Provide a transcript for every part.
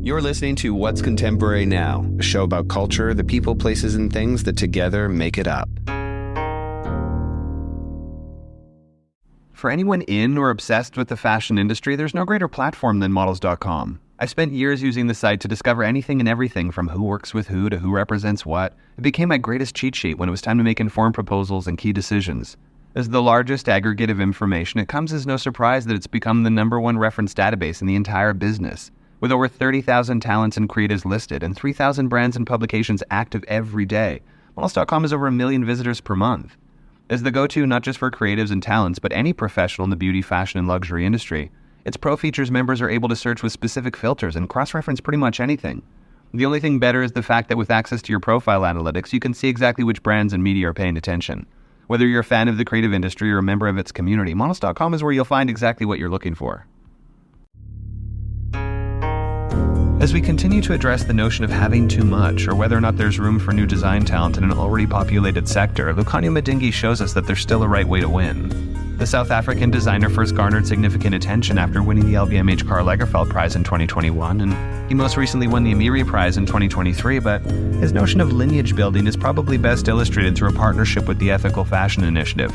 You're listening to What's Contemporary Now, a show about culture, the people, places, and things that together make it up. For anyone in or obsessed with the fashion industry, there's no greater platform than models.com. I spent years using the site to discover anything and everything from who works with who to who represents what. It became my greatest cheat sheet when it was time to make informed proposals and key decisions. As the largest aggregate of information, it comes as no surprise that it's become the #1 reference database in the entire business. With over 30,000 talents and creatives listed and 3,000 brands and publications active every day, models.com has over 1 million visitors per month. As the go-to not just for creatives and talents, but any professional in the beauty, fashion, and luxury industry, its Pro Features members are able to search with specific filters and cross-reference pretty much anything. The only thing better is the fact that with access to your profile analytics, you can see exactly which brands and media are paying attention. Whether you're a fan of the creative industry or a member of its community, models.com is where you'll find exactly what you're looking for. As we continue to address the notion of having too much, or whether or not there's room for new design talent in an already populated sector, Lukhanyo Mdingi shows us that there's still a right way to win. The South African designer first garnered significant attention after winning the LVMH Karl Lagerfeld Prize in 2021, and he most recently won the Amiri Prize in 2023, but his notion of lineage building is probably best illustrated through a partnership with the Ethical Fashion Initiative.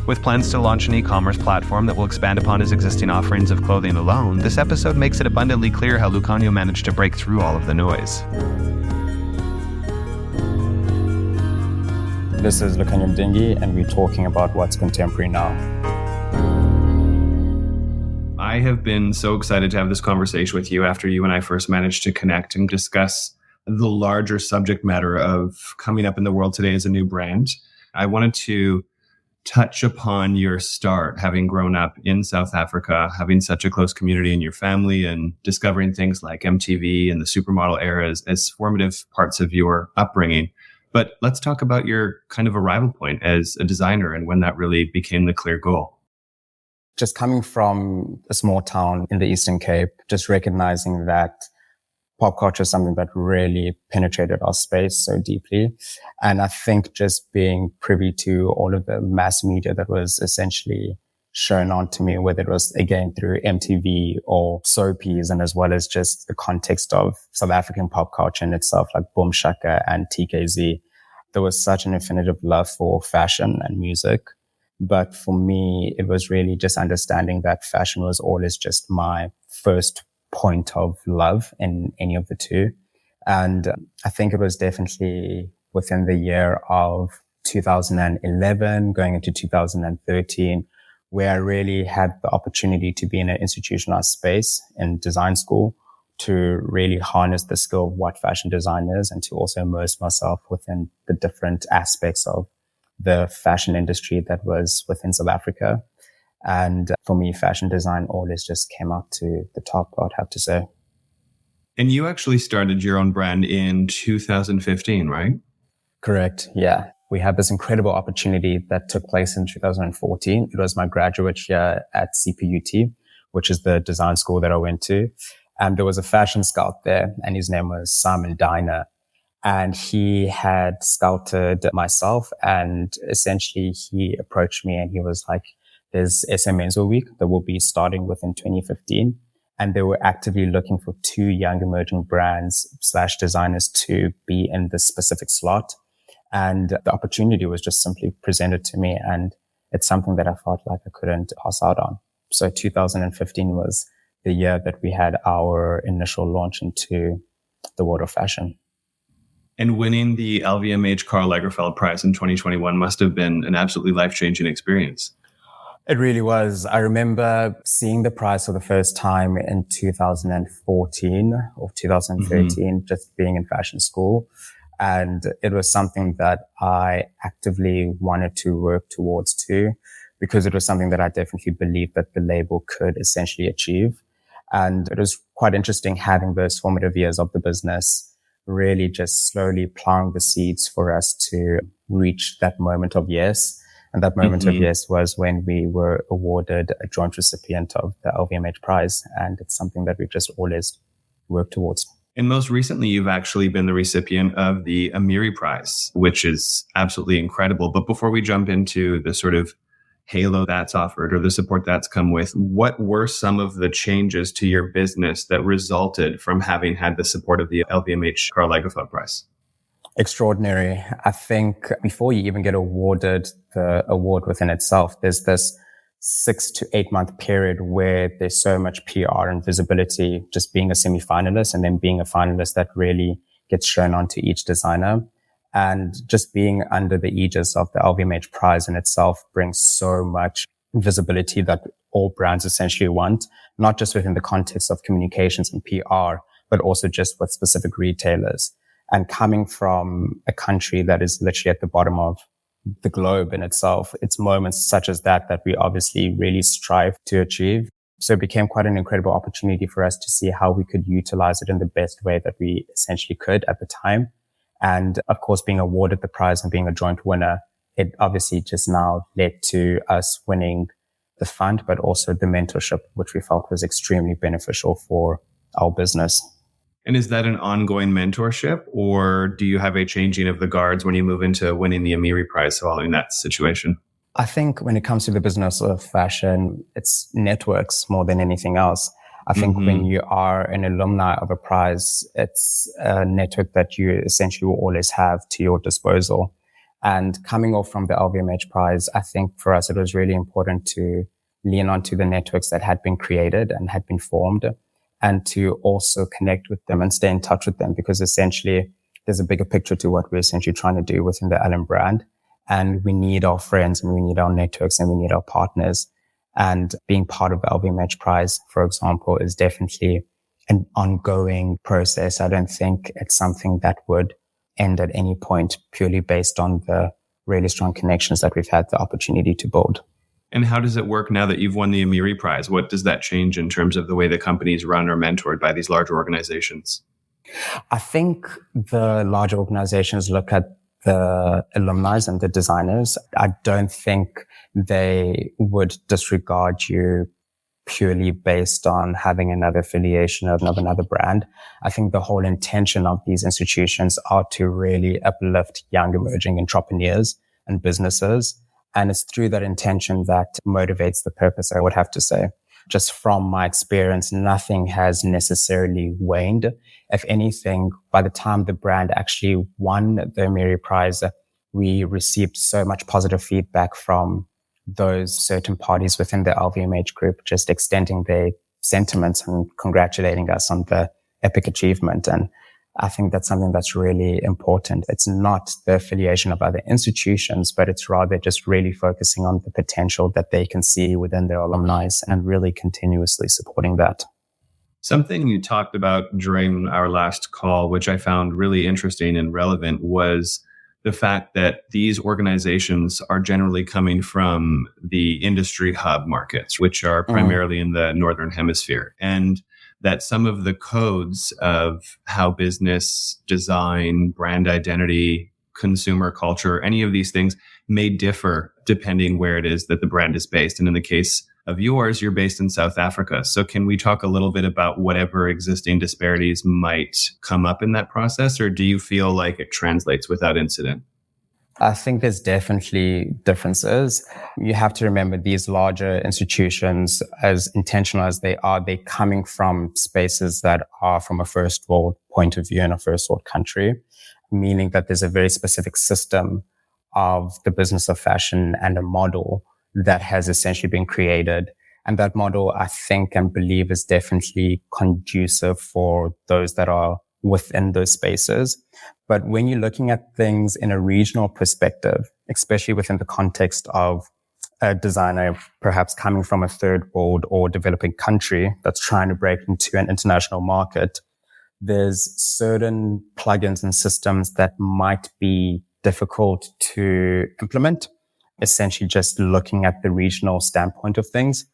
With plans to launch an e-commerce platform that will expand upon his existing offerings of clothing alone, this episode makes it abundantly clear how Lukhanyo managed to break through all of the noise. This is Lukhanyo Mdingi, and we're talking about what's contemporary now. I have been so excited to have this conversation with you after you and I first managed to connect and discuss the larger subject matter of coming up in the world today as a new brand. I wanted to touch upon your start, having grown up in South Africa, having such a close community in your family, and discovering things like MTV and the supermodel era as formative parts of your upbringing. But let's talk about your kind of arrival point as a designer and when that really became the clear goal. Just coming from a small town in the Eastern Cape, just recognizing that pop culture is something that really penetrated our space so deeply. And I think just being privy to all of the mass media that was essentially shown on to me, whether it was again through MTV or soapies, and as well as just the context of South African pop culture in itself, like Boom Shaka and TKZ. There was such an infinitive love for fashion and music. But for me, it was really just understanding that fashion was always just my first point of love in any of the two. And I think it was definitely within the year of 2011, going into 2013, where I really had the opportunity to be in an institutionalized space in design school to really harness the skill of what fashion design is and to also immerse myself within the different aspects of the fashion industry that was within South Africa. And for me, fashion design always just came out to the top, I'd have to say. And you actually started your own brand in 2015, right? Correct. Yeah. We had this incredible opportunity that took place in 2014. It was my graduate year at CPUT, which is the design school that I went to. And there was a fashion scout there, and his name was Simon Diner. And he had scouted myself, and essentially he approached me and he was like, there's SA Menswear Week that will be starting within 2015. And they were actively looking for 2 young emerging brands / designers to be in this specific slot. And the opportunity was just simply presented to me, and it's something that I felt like I couldn't pass out on. So 2015 was the year that we had our initial launch into the world of fashion. And winning the LVMH Karl Lagerfeld Prize in 2021 must have been an absolutely life-changing experience. It really was. I remember seeing the prize for the first time in 2014 or 2013, just being in fashion school. And it was something that I actively wanted to work towards too, because it was something that I definitely believed that the label could essentially achieve. And it was quite interesting having those formative years of the business really just slowly plowing the seeds for us to reach that moment of yes. And that moment of yes was when we were awarded a joint recipient of the LVMH prize. And it's something that we've just always worked towards. And most recently, you've actually been the recipient of the Amiri Prize, which is absolutely incredible. But before we jump into the sort of halo that's offered or the support that's come with, what were some of the changes to your business that resulted from having had the support of the LVMH Karl Lagerfeld Prize? Extraordinary. I think before you even get awarded the award within itself, there's this 6 to 8 month period where there's so much PR and visibility, just being a semi-finalist and then being a finalist that really gets shown onto each designer. And just being under the aegis of the LVMH prize in itself brings so much visibility that all brands essentially want, not just within the context of communications and PR, but also just with specific retailers. And coming from a country that is literally at the bottom of the globe in itself, it's moments such as that we obviously really strive to achieve. So it became quite an incredible opportunity for us to see how we could utilize it in the best way that we essentially could at the time. And of course, being awarded the prize and being a joint winner, it obviously just now led to us winning the fund, but also the mentorship, which we felt was extremely beneficial for our business. And is that an ongoing mentorship, or do you have a changing of the guards when you move into winning the Amiri Prize following that situation? I think when it comes to the business of fashion, it's networks more than anything else. I think when you are an alumni of a prize, it's a network that you essentially will always have to your disposal. And coming off from the LVMH prize, I think for us, it was really important to lean onto the networks that had been created and had been formed, and to also connect with them and stay in touch with them, because essentially there's a bigger picture to what we're essentially trying to do within the Allen brand. And we need our friends and we need our networks and we need our partners. And being part of the LVMH prize, for example, is definitely an ongoing process. I don't think it's something that would end at any point, purely based on the really strong connections that we've had the opportunity to build. And how does it work now that you've won the Amiri Prize? What does that change in terms of the way the companies run or mentored by these larger organizations? I think the larger organizations look at the alumni and the designers. I don't think they would disregard you purely based on having another affiliation of another brand. I think the whole intention of these institutions are to really uplift young emerging entrepreneurs and businesses. And it's through that intention that motivates the purpose, I would have to say. Just from my experience, nothing has necessarily waned. If anything, by the time the brand actually won the Amiri Prize, we received so much positive feedback from those certain parties within the LVMH group, just extending their sentiments and congratulating us on the epic achievement. And I think that's something that's really important. It's not the affiliation of other institutions, but it's rather just really focusing on the potential that they can see within their alumni and really continuously supporting that. Something you talked about during our last call, which I found really interesting and relevant, was the fact that these organizations are generally coming from the industry hub markets, which are primarily in the Northern Hemisphere. And that some of the codes of how business, design, brand identity, consumer culture, any of these things may differ depending where it is that the brand is based. And in the case of yours, you're based in South Africa. So can we talk a little bit about whatever existing disparities might come up in that process, or do you feel like it translates without incident? I think there's definitely differences. You have to remember these larger institutions, as intentional as they are, they're coming from spaces that are from a first world point of view in a first world country, meaning that there's a very specific system of the business of fashion and a model that has essentially been created. And that model, I think and believe, is definitely conducive for those that are within those spaces. But when you're looking at things in a regional perspective, especially within the context of a designer perhaps coming from a third world or developing country that's trying to break into an international market, there's certain plugins and systems that might be difficult to implement, essentially just looking at the regional standpoint of things.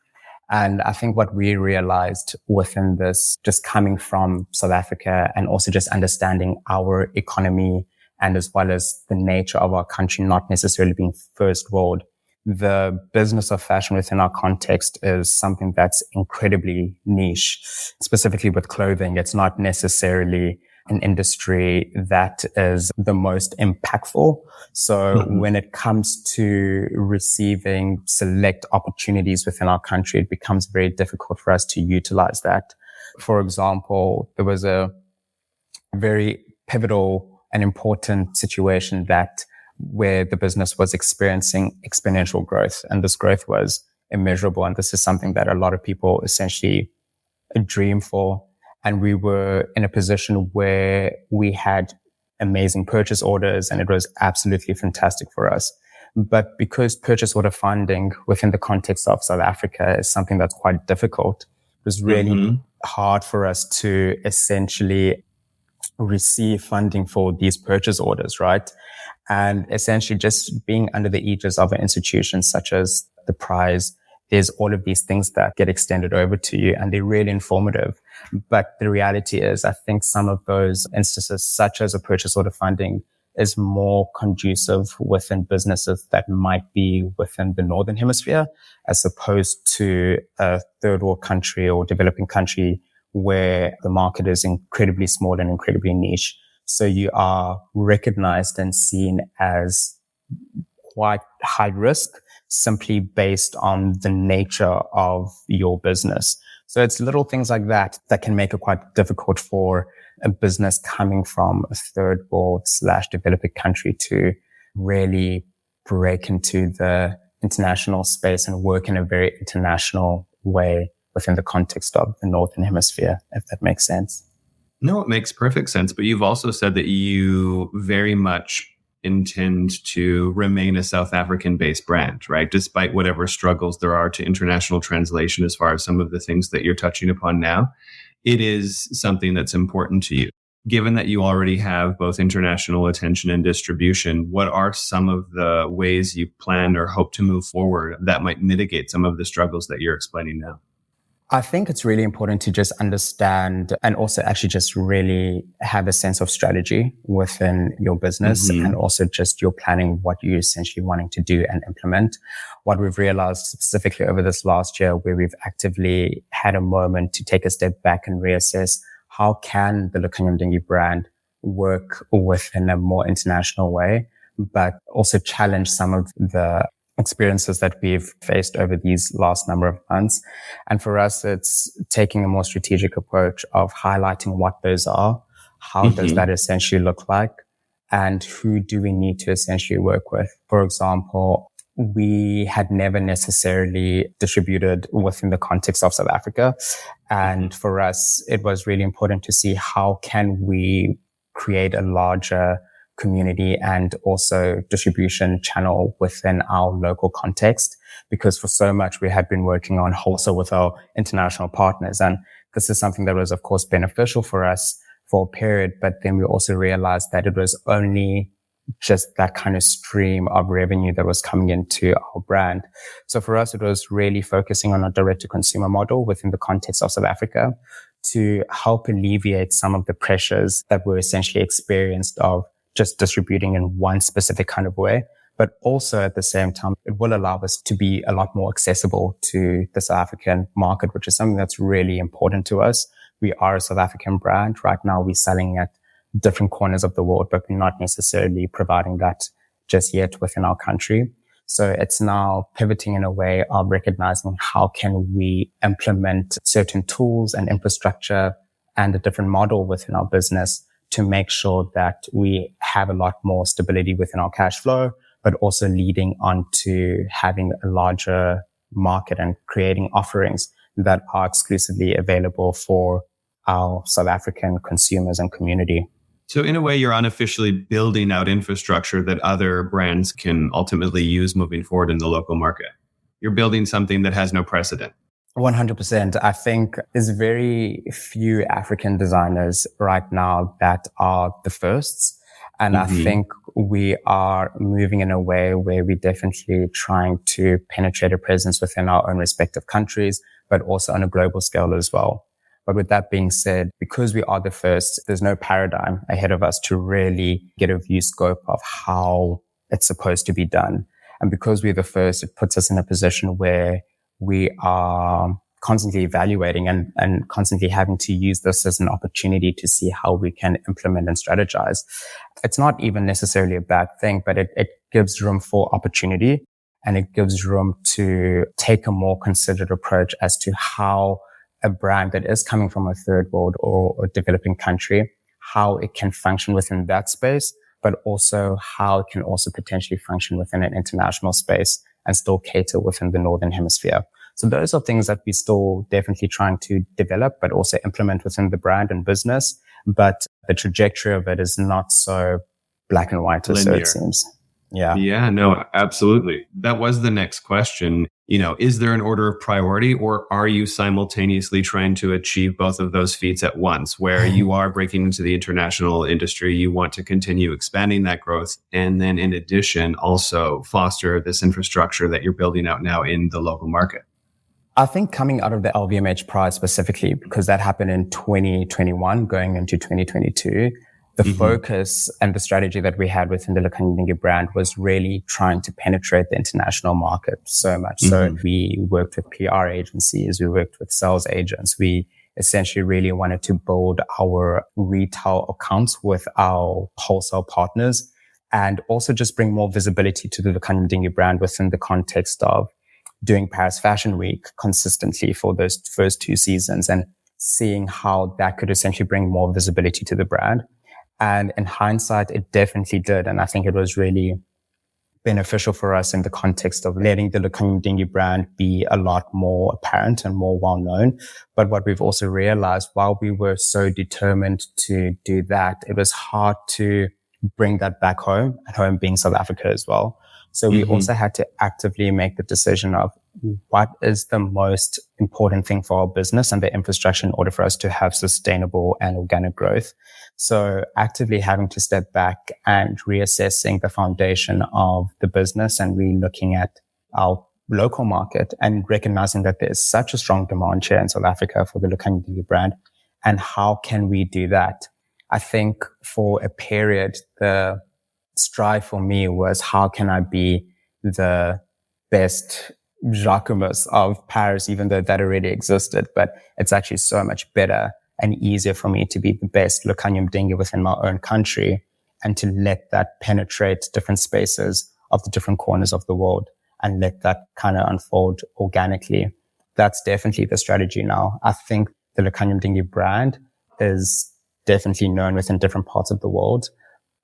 And I think what we realized within this, just coming from South Africa and also just understanding our economy and as well as the nature of our country, not necessarily being first world, the business of fashion within our context is something that's incredibly niche, specifically with clothing. It's not necessarily an industry that is the most impactful. So when it comes to receiving select opportunities within our country, it becomes very difficult for us to utilize that. For example, there was a very pivotal and important situation where the business was experiencing exponential growth, and this growth was immeasurable. And this is something that a lot of people essentially dream for. And we were in a position where we had amazing purchase orders, and it was absolutely fantastic for us. But because purchase order funding within the context of South Africa is something that's quite difficult, it was really hard for us to essentially receive funding for these purchase orders, right? And essentially just being under the aegis of an institution such as the prize, there's all of these things that get extended over to you, and they're really informative. But the reality is, I think some of those instances, such as a purchase order funding, is more conducive within businesses that might be within the Northern Hemisphere, as opposed to a third world country or developing country where the market is incredibly small and incredibly niche. So you are recognized and seen as quite high risk simply based on the nature of your business. So it's little things like that can make it quite difficult for a business coming from a third world / developing country to really break into the international space and work in a very international way within the context of the Northern Hemisphere, if that makes sense. No, it makes perfect sense. But you've also said that you very much intend to remain a South African-based brand, right? Despite whatever struggles there are to international translation as far as some of the things that you're touching upon now, it is something that's important to you. Given that you already have both international attention and distribution, what are some of the ways you plan or hope to move forward that might mitigate some of the struggles that you're explaining now? I think it's really important to just understand and also actually just really have a sense of strategy within your business and also just your planning, what you're essentially wanting to do and implement. What we've realized specifically over this last year, where we've actively had a moment to take a step back and reassess how can the Lukhanyo Mdingi brand work within a more international way, but also challenge some of the experiences that we've faced over these last number of months. And for us, it's taking a more strategic approach of highlighting what those are, how does that essentially look like, and who do we need to essentially work with. For example, we had never necessarily distributed within the context of South Africa. And for us, it was really important to see how can we create a larger community and also distribution channel within our local context, because for so much we had been working on wholesale with our international partners. And this is something that was, of course, beneficial for us for a period. But then we also realized that it was only just that kind of stream of revenue that was coming into our brand. So for us, it was really focusing on a direct to consumer model within the context of South Africa to help alleviate some of the pressures that were essentially experienced of just distributing in one specific kind of way. But also at the same time, it will allow us to be a lot more accessible to the South African market, which is something that's really important to us. We are a South African brand. Right now, we're selling at different corners of the world, but we're not necessarily providing that just yet within our country. So it's now pivoting in a way of recognizing how can we implement certain tools and infrastructure and a different model within our business to make sure that we have a lot more stability within our cash flow, but also leading on to having a larger market and creating offerings that are exclusively available for our South African consumers and community. So in a way, you're unofficially building out infrastructure that other brands can ultimately use moving forward in the local market. You're building something that has no precedent. 100%. I think there's very few African designers right now that are the firsts. And I think we are moving in a way where we're definitely trying to penetrate a presence within our own respective countries, but also on a global scale as well. But with that being said, because we are the first, there's no paradigm ahead of us to really get a view scope of how it's supposed to be done. And because we're the first, it puts us in a position where we are constantly evaluating and constantly having to use this as an opportunity to see how we can implement and strategize. It's not even necessarily a bad thing, but it gives room for opportunity, and it gives room to take a more considered approach as to how a brand that is coming from a third world or a developing country, how it can function within that space, but also how it can also potentially function within an international space and still cater within the Northern Hemisphere. So those are things that we're still definitely trying to develop, but also implement within the brand and business. But the trajectory of it is not so black and white, or so it seems. Yeah. Yeah, no, absolutely. That was the next question. Is there an order of priority, or are you simultaneously trying to achieve both of those feats at once, where you are breaking into the international industry, you want to continue expanding that growth, and then in addition, also foster this infrastructure that you're building out now in the local market? I think coming out of the LVMH Prize specifically, because that happened in 2021, going into 2022, the focus and the strategy that we had within the Lukhanyo Mdingi brand was really trying to penetrate the international market so much. So we worked with PR agencies, we worked with sales agents. We essentially really wanted to build our retail accounts with our wholesale partners, and also just bring more visibility to the Lukhanyo Mdingi brand within the context of doing Paris Fashion Week consistently for those first 2 seasons, and seeing how that could essentially bring more visibility to the brand. And in hindsight, it definitely did. And I think it was really beneficial for us in the context of letting the Lukhanyo Mdingi brand be a lot more apparent and more well known. But what we've also realized, while we were so determined to do that, it was hard to bring that back home, at home being South Africa as well. So we also had to actively make the decision of what is the most important thing for our business and the infrastructure in order for us to have sustainable and organic growth. So actively having to step back and reassessing the foundation of the business and really looking at our local market and recognizing that there is such a strong demand here in South Africa for the Lukhanyo Mdingi brand. And how can we do that? I think for a period, the strive for me was, how can I be the best Jacquemus of Paris, even though that already existed, but it's actually so much better and easier for me to be the best Lukhanyo Mdingi within my own country, and to let that penetrate different spaces of the different corners of the world and let that kind of unfold organically. That's definitely the strategy now. I think the Lukhanyo Mdingi brand is definitely known within different parts of the world,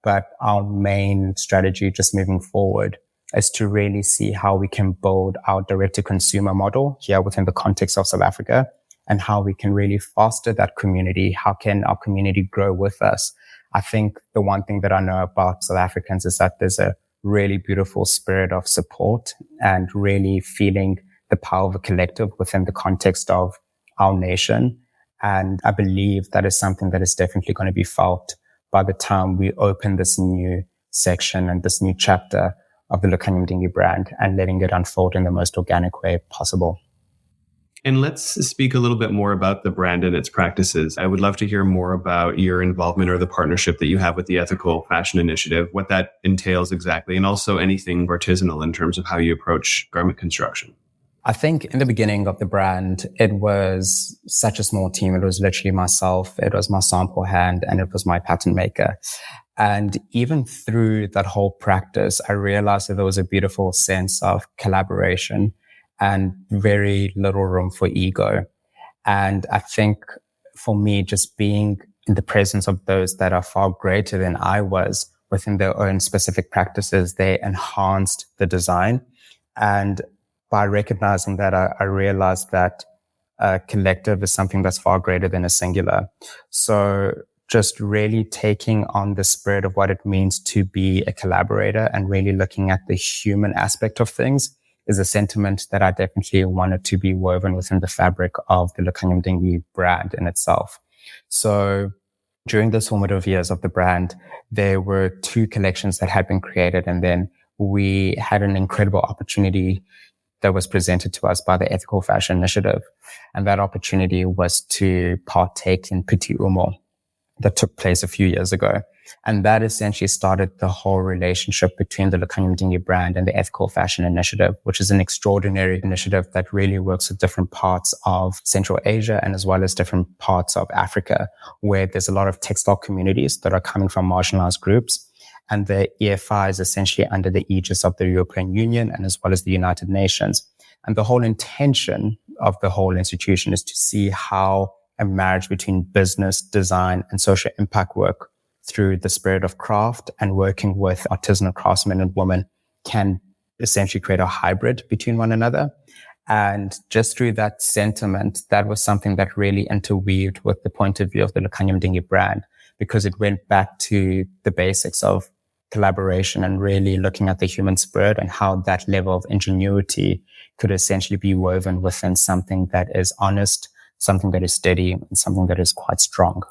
but our main strategy just moving forward is to really see how we can build our direct-to-consumer model here within the context of South Africa, and how we can really foster that community. How can our community grow with us? I think the one thing that I know about South Africans is that there's a really beautiful spirit of support and really feeling the power of a collective within the context of our nation. And I believe that is something that is definitely going to be felt by the time we open this new section and this new chapter of the Lukhanyo Mdingi brand, and letting it unfold in the most organic way possible. And let's speak a little bit more about the brand and its practices. I would love to hear more about your involvement or the partnership that you have with the Ethical Fashion Initiative, what that entails exactly, and also anything artisanal in terms of how you approach garment construction. I think in the beginning of the brand, it was such a small team. It was literally myself, it was my sample hand, and it was my pattern maker. And even through that whole practice, I realized that there was a beautiful sense of collaboration and very little room for ego. And I think for me, just being in the presence of those that are far greater than I was within their own specific practices, they enhanced the design. And by recognizing that, I realized that a collective is something that's far greater than a singular. So just really taking on the spirit of what it means to be a collaborator and really looking at the human aspect of things is a sentiment that I definitely wanted to be woven within the fabric of the Lukhanyo Mdingi brand in itself. So during the formative years of the brand, there were 2 collections that had been created, and then we had an incredible opportunity that was presented to us by the Ethical Fashion Initiative. And that opportunity was to partake in Petit Umo. that took place a few years ago. And that essentially started the whole relationship between the Lukhanyo Mdingi brand and the Ethical Fashion Initiative, which is an extraordinary initiative that really works with different parts of Central Asia and as well as different parts of Africa, where there's a lot of textile communities that are coming from marginalized groups. And the EFI is essentially under the aegis of the European Union and as well as the United Nations. And the whole intention of the whole institution is to see how a marriage between business, design, and social impact work through the spirit of craft and working with artisanal craftsmen and women can essentially create a hybrid between one another. And just through that sentiment, that was something that really interweaved with the point of view of the Lukhanyo Mdingi brand, because it went back to the basics of collaboration and really looking at the human spirit and how that level of ingenuity could essentially be woven within something that is honest, something that is steady, and something that is quite strong.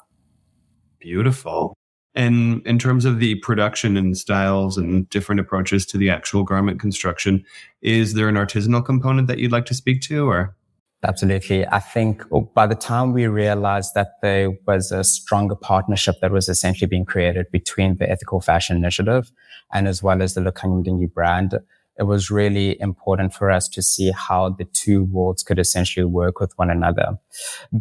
Beautiful. And in terms of the production and styles and different approaches to the actual garment construction, is there an artisanal component that you'd like to speak to, or? Absolutely. I think by the time we realized that there was a stronger partnership that was essentially being created between the Ethical Fashion Initiative and as well as the Lukhanyo Mdingi brand, it was really important for us to see how the two worlds could essentially work with one another.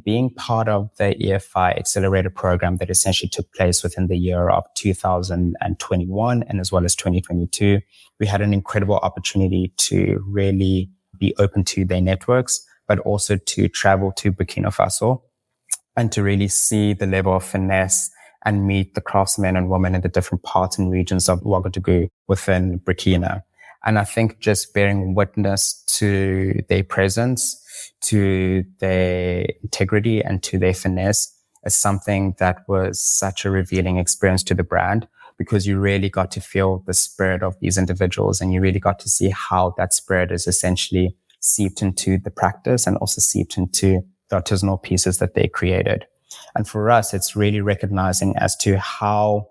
Being part of the EFI Accelerator program that essentially took place within the year of 2021 and as well as 2022, we had an incredible opportunity to really be open to their networks, but also to travel to Burkina Faso and to really see the level of finesse and meet the craftsmen and women in the different parts and regions of Ouagadougou within Burkina. And I think just bearing witness to their presence, to their integrity and to their finesse is something that was such a revealing experience to the brand, because you really got to feel the spirit of these individuals and you really got to see how that spirit is essentially seeped into the practice and also seeped into the artisanal pieces that they created. And for us, it's really recognizing as to how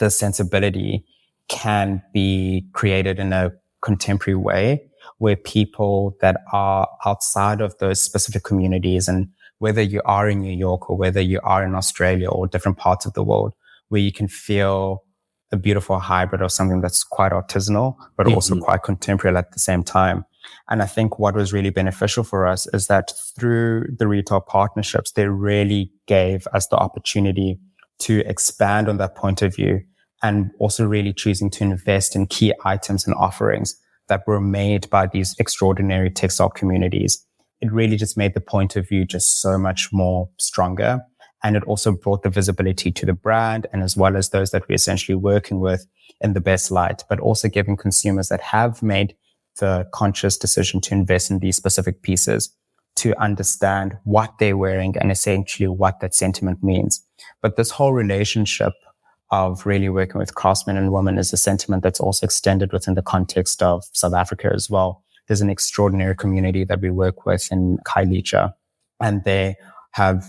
the sensibility can be created in a contemporary way where people that are outside of those specific communities, and whether you are in New York or whether you are in Australia or different parts of the world, where you can feel a beautiful hybrid of something that's quite artisanal, but also quite contemporary at the same time. And I think what was really beneficial for us is that through the retail partnerships, they really gave us the opportunity to expand on that point of view and also really choosing to invest in key items and offerings that were made by these extraordinary textile communities. It really just made the point of view just so much more stronger. And it also brought the visibility to the brand and as well as those that we're essentially working with in the best light, but also giving consumers that have made the conscious decision to invest in these specific pieces to understand what they're wearing and essentially what that sentiment means. But this whole relationship of really working with craftsmen and women is a sentiment that's also extended within the context of South Africa as well. There's an extraordinary community that we work with in Khayelitsha, and they have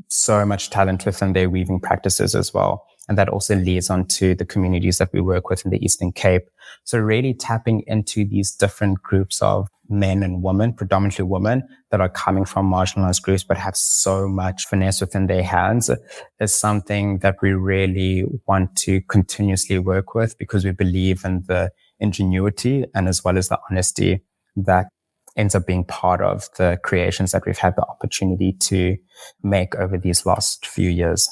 so much talent within their weaving practices as well. And that also leads on to the communities that we work with in the Eastern Cape. So really tapping into these different groups of men and women, predominantly women, that are coming from marginalized groups but have so much finesse within their hands is something that we really want to continuously work with, because we believe in the ingenuity and as well as the honesty that ends up being part of the creations that we've had the opportunity to make over these last few years.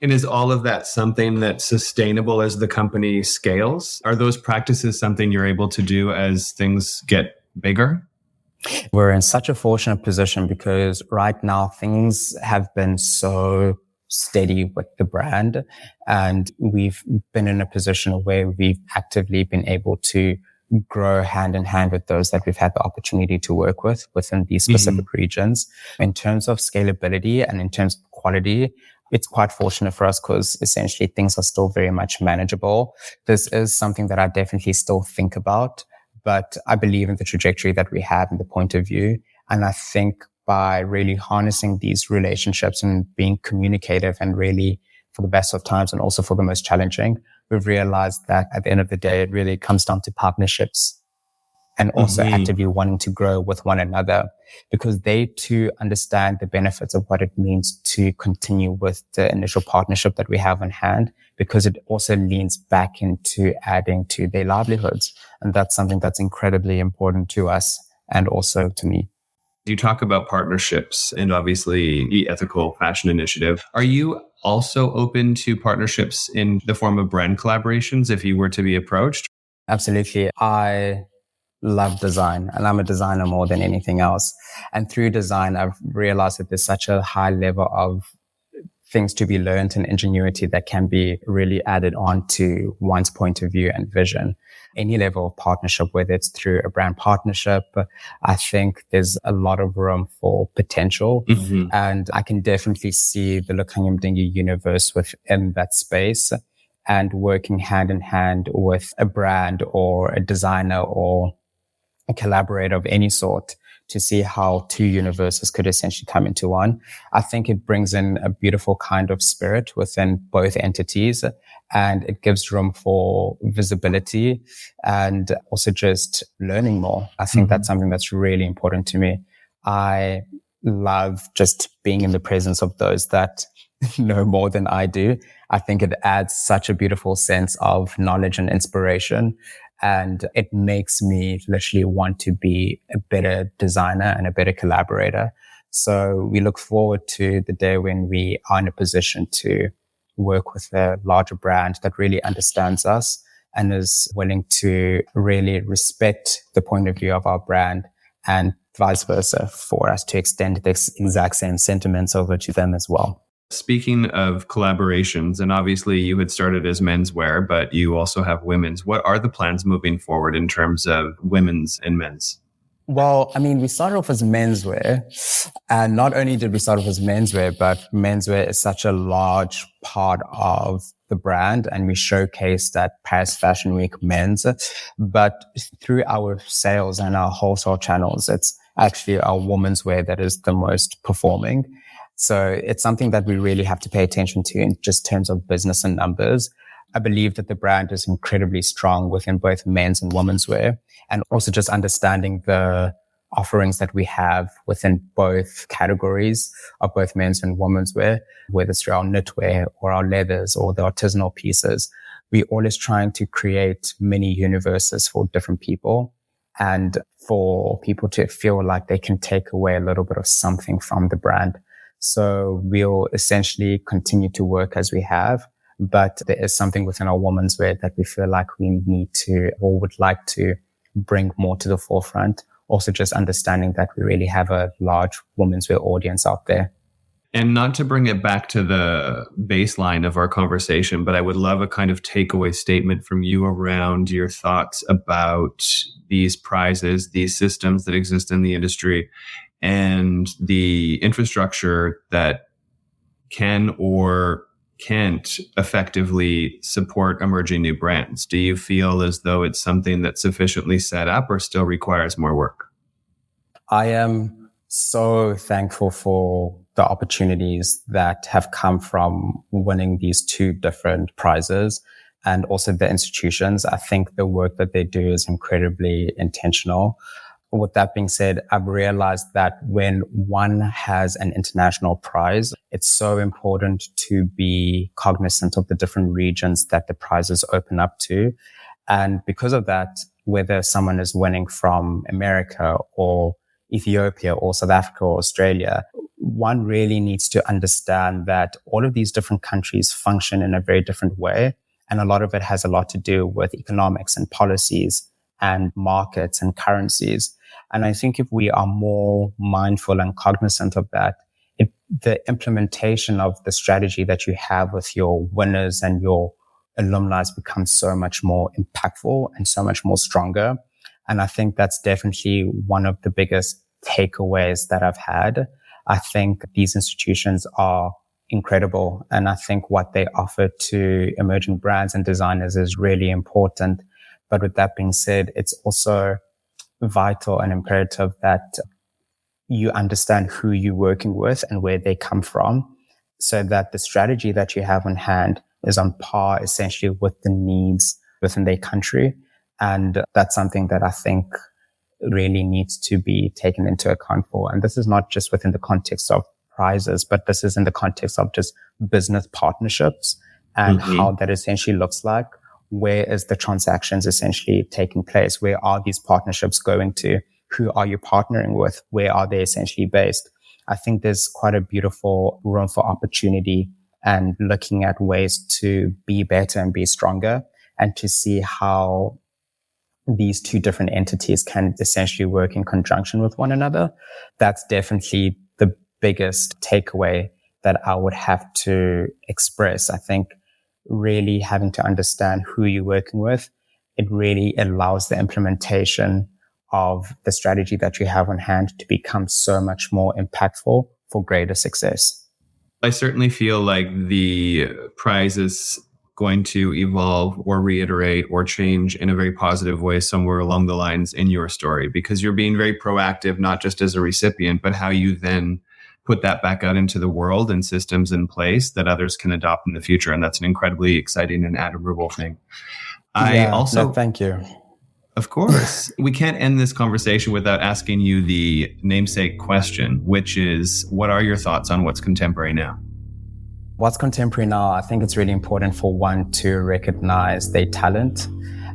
And is all of that something that's sustainable as the company scales? Are those practices something you're able to do as things get bigger? We're in such a fortunate position because right now things have been so steady with the brand, and we've been in a position where we've actively been able to grow hand in hand with those that we've had the opportunity to work with within these specific regions. In terms of scalability and in terms of quality, it's quite fortunate for us because essentially things are still very much manageable. This is something that I definitely still think about, but I believe in the trajectory that we have and the point of view. And I think by really harnessing these relationships and being communicative and really for the best of times and also for the most challenging, we've realized that at the end of the day, it really comes down to partnerships and also actively wanting to grow with one another, because they too understand the benefits of what it means to continue with the initial partnership that we have on hand, because it also leans back into adding to their livelihoods. And that's something that's incredibly important to us and also to me. You talk about partnerships and obviously the ethical fashion initiative. Are you also open to partnerships in the form of brand collaborations if you were to be approached? Absolutely. I love design, and I'm a designer more than anything else. And through design, I've realized that there's such a high level of things to be learned and ingenuity that can be really added on to one's point of view and vision. Any level of partnership, whether it's through a brand partnership, I think there's a lot of room for potential. And I can definitely see the Lukhanyo Mdingi universe within that space, and working hand in hand with a brand or a designer or a collaborator of any sort to see how two universes could essentially come into one. I think it brings in a beautiful kind of spirit within both entities, and it gives room for visibility and also just learning more. I think that's something that's really important to me. I love just being in the presence of those that know more than I do. I think it adds such a beautiful sense of knowledge and inspiration. And it makes me literally want to be a better designer and a better collaborator. So we look forward to the day when we are in a position to work with a larger brand that really understands us and is willing to really respect the point of view of our brand, and vice versa, for us to extend the exact same sentiments over to them as well. Speaking of collaborations, and obviously you had started as menswear, but you also have women's. What are the plans moving forward in terms of women's and men's? Well, I mean, we started off as menswear, and not only did we start off as menswear, but menswear is such a large part of the brand, and we showcased at Paris Fashion Week men's. But through our sales and our wholesale channels, it's actually our women's wear that is the most performing. So it's something that we really have to pay attention to in just terms of business and numbers. I believe that the brand is incredibly strong within both men's and women's wear, and also just understanding the offerings that we have within both categories of both men's and women's wear, whether it's through our knitwear or our leathers or the artisanal pieces. We're always trying to create mini universes for different people, and for people to feel like they can take away a little bit of something from the brand. So we'll essentially continue to work as we have, but there is something within our women's wear that we feel like we need to, or would like to, bring more to the forefront. Also just understanding that we really have a large women's wear audience out there. And not to bring it back to the baseline of our conversation, but I would love a kind of takeaway statement from you around your thoughts about these prizes, these systems that exist in the industry, and the infrastructure that can or can't effectively support emerging new brands. Do you feel as though it's something that's sufficiently set up or still requires more work? I am so thankful for the opportunities that have come from winning these two different prizes, and also the institutions. I think the work that they do is incredibly intentional. With that being said, I've realized that when one has an international prize, it's so important to be cognizant of the different regions that the prizes open up to. And because of that, whether someone is winning from America or Ethiopia or South Africa or Australia, one really needs to understand that all of these different countries function in a very different way. And a lot of it has a lot to do with economics and policies and markets and currencies. And I think if we are more mindful and cognizant of that, the implementation of the strategy that you have with your winners and your alumni becomes so much more impactful and so much more stronger. And I think that's definitely one of the biggest takeaways that I've had. I think these institutions are incredible. And I think what they offer to emerging brands and designers is really important. But with that being said, it's also vital and imperative that you understand who you're working with and where they come from, so that the strategy that you have on hand is on par essentially with the needs within their country. And that's something that I think really needs to be taken into account for. And this is not just within the context of prizes, but this is in the context of just business partnerships and how that essentially looks like. Where is the transactions essentially taking place? Where are these partnerships going to? Who are you partnering with? Where are they essentially based? I think there's quite a beautiful room for opportunity and looking at ways to be better and be stronger, and to see how these two different entities can essentially work in conjunction with one another. That's definitely the biggest takeaway that I would have to express. I think really having to understand who you're working with, it really allows the implementation of the strategy that you have on hand to become so much more impactful for greater success. I certainly feel like the prize is going to evolve or reiterate or change in a very positive way somewhere along the lines in your story, because you're being very proactive, not just as a recipient, but how you then put that back out into the world and systems in place that others can adopt in the future. And that's an incredibly exciting and admirable thing. Thank you. Of course, we can't end this conversation without asking you the namesake question, which is, what are your thoughts on what's contemporary now? What's contemporary now? I think it's really important for one to recognize their talent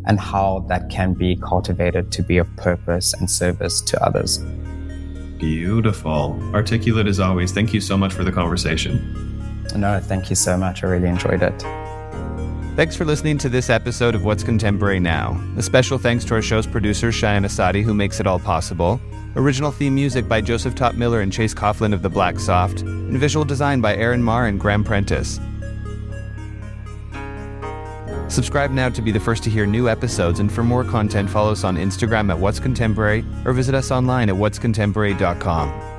and how that can be cultivated to be of purpose and service to others. Beautiful. Articulate as always. Thank you so much for the conversation. No, thank you so much. I really enjoyed it. Thanks for listening to this episode of What's Contemporary Now. A special thanks to our show's producer, Cheyenne Asadi, who makes it all possible. Original theme music by Joseph Top Miller and Chase Coughlin of The Black Soft. And visual design by Aaron Marr and Graham Prentice. Subscribe now to be the first to hear new episodes, and for more content, follow us on Instagram at What's Contemporary or visit us online at whatscontemporary.com.